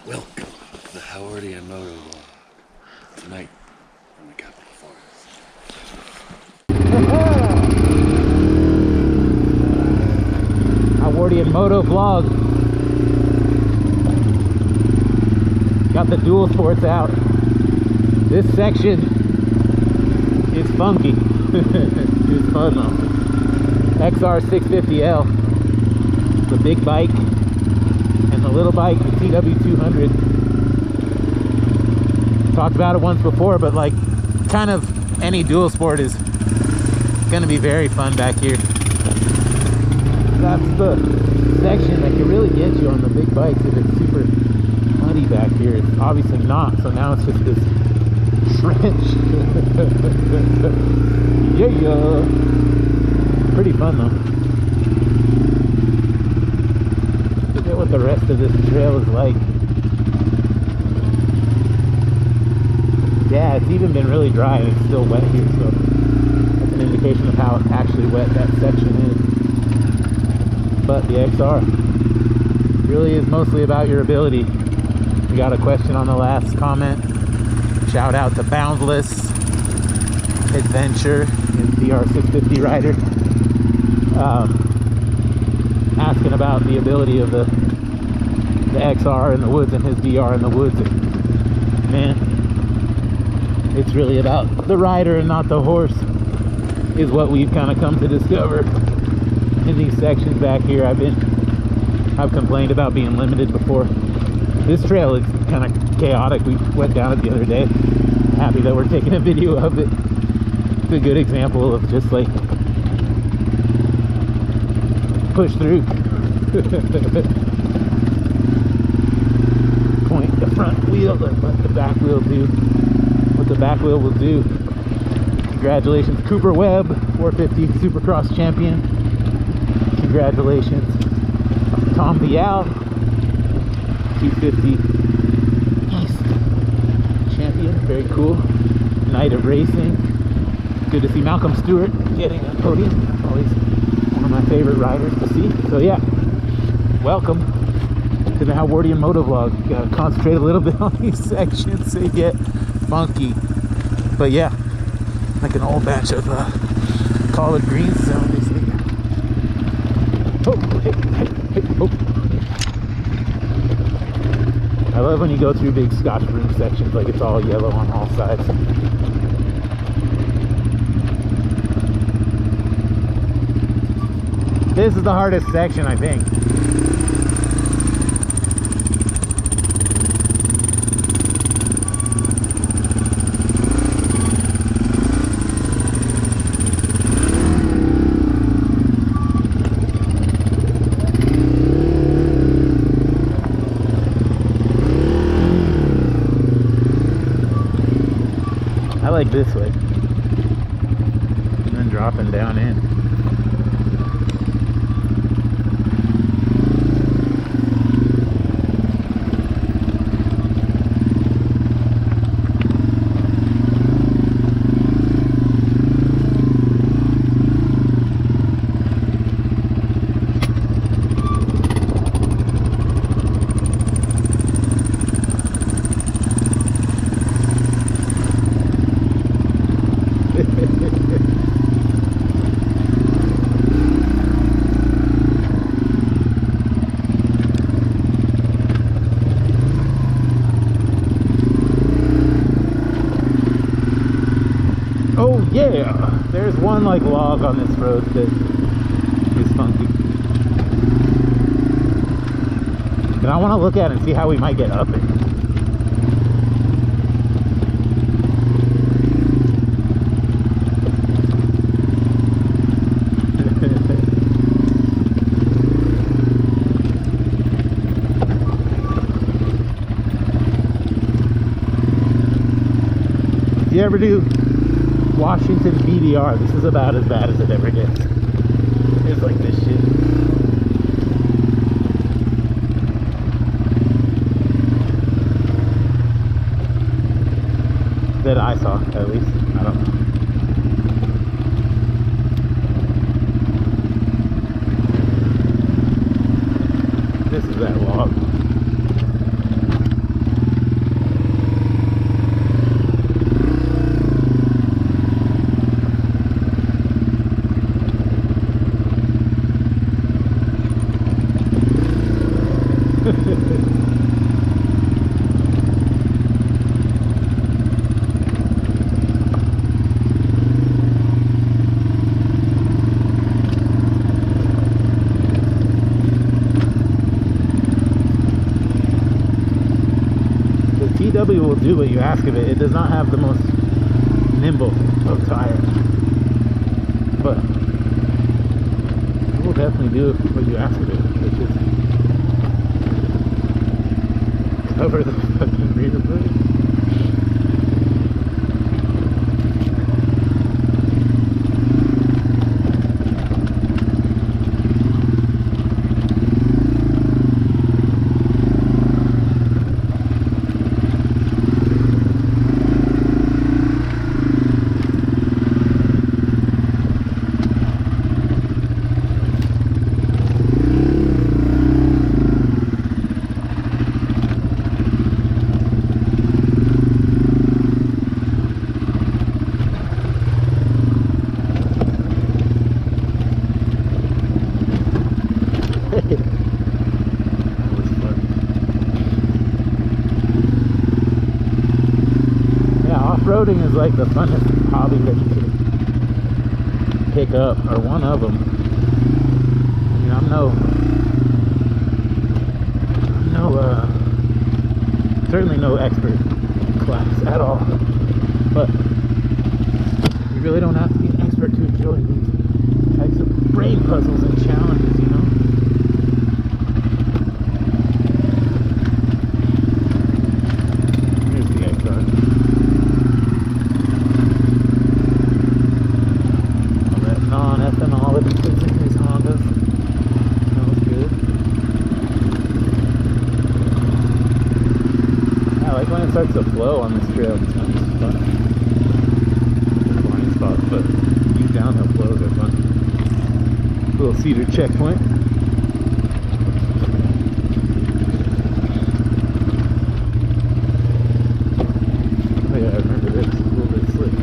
Welcome to the Howardy and Moto vlog. Tonight from the Capitol Forest. Howardy and Moto vlog. Got the dual sports out. This section is funky. It's fun though. XR 650L, the big bike, and the little bike, the TW200. Talked about it once before, but like kind of any dual sport is gonna be very fun back here. That's the section that can really get you on the big bikes if it's super muddy back here. It's obviously not, so now it's just this trench. Yeah, pretty fun though. Forget what the rest of this trail is like. Yeah, it's even been really dry and it's still wet here, so that's an indication of how actually wet that section is. But the XR really is mostly about your ability. We got a question on the last comment. Shout out to Boundless Adventure, his DR650 rider, asking about the ability of the XR in the woods and his DR in the woods. And man, it's really about the rider and not the horse, is what we've kind of come to discover in these sections back here. I've complained about being limited before. This trail is kind of chaotic. We went down it the other day. Happy that we're taking a video of it. It's a good example of just like push through. Point the front wheel and let the back wheel do what the back wheel will do. Congratulations, Cooper Webb, 450 Supercross champion. Congratulations, Tom Vial, 250 East champion. Very cool. Night of racing. Good to see Malcolm Stewart getting a podium. Always one of my favorite riders to see. So yeah, welcome to the Howardy and Moto vlog. Gotta concentrate a little bit on these sections so you get funky. But yeah, like an old batch of collard greens. So obviously. Oh, hey, oh. I love when you go through big Scotch broom sections, like it's all yellow on all sides. This is the hardest section, I think. I like this way, and then dropping down in. Oh yeah, there's one like log on this road that is funky. And I want to look at it and see how we might get up it. If you ever do Washington BDR, this is about as bad as it ever gets. It's like this shit. That I saw, at least. I don't know. This is that log. VW will do what you ask of it. It does not have the most nimble of tires, but it will definitely do what you ask of it, which is cover the fucking rear brake. Off-roading is like the funnest hobby that you can pick up, or one of them. I mean, I'm certainly no expert class at all, but you really don't have to be an expert to enjoy these types of brain puzzles and challenges, you know? Here's the XR. Non-ethanol that puts in these Hondas. Smells good. Yeah, I like when it starts to flow on this trail. It sounds fun. Blind spots, but these downhill flows are fun. Little cedar checkpoint. Oh yeah, I remember this. A little bit slick.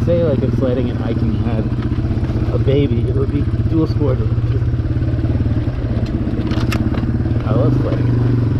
Say like if sledding and hiking had a baby, it would be dual sported. I love sledding and hiking.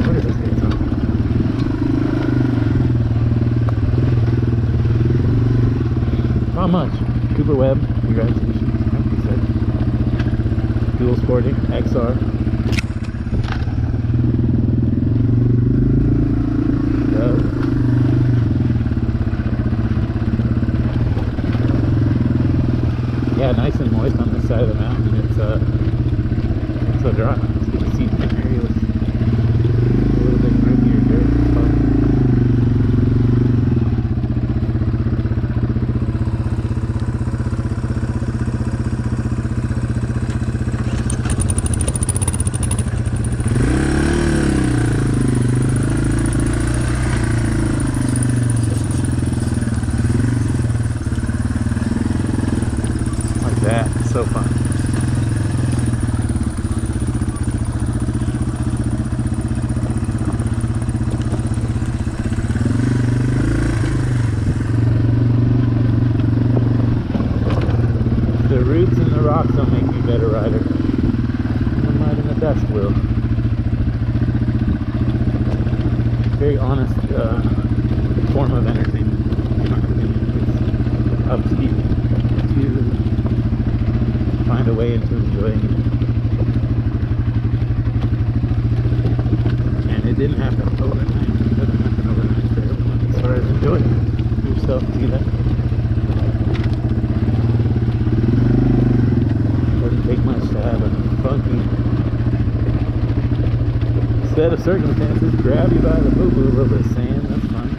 Where does this get from? How much? Cooper Webb, congratulations. Like you said. Dual sporting, XR. Yeah, nice and moist on this side of the mountain. It's so dry. It's good to see the area with a little bit grittier dirt. It's fun. So fun. The roots and the rocks don't make me a better rider. The mud and the dust will. Very honest form of entertainment. It's up to you to find a way into enjoying it. And it didn't happen overnight. It doesn't happen overnight for everyone. As far as enjoying it yourself, do that. It doesn't take much to have a funky set of circumstances grab you by the boo-boo, a little bit of sand, that's fine.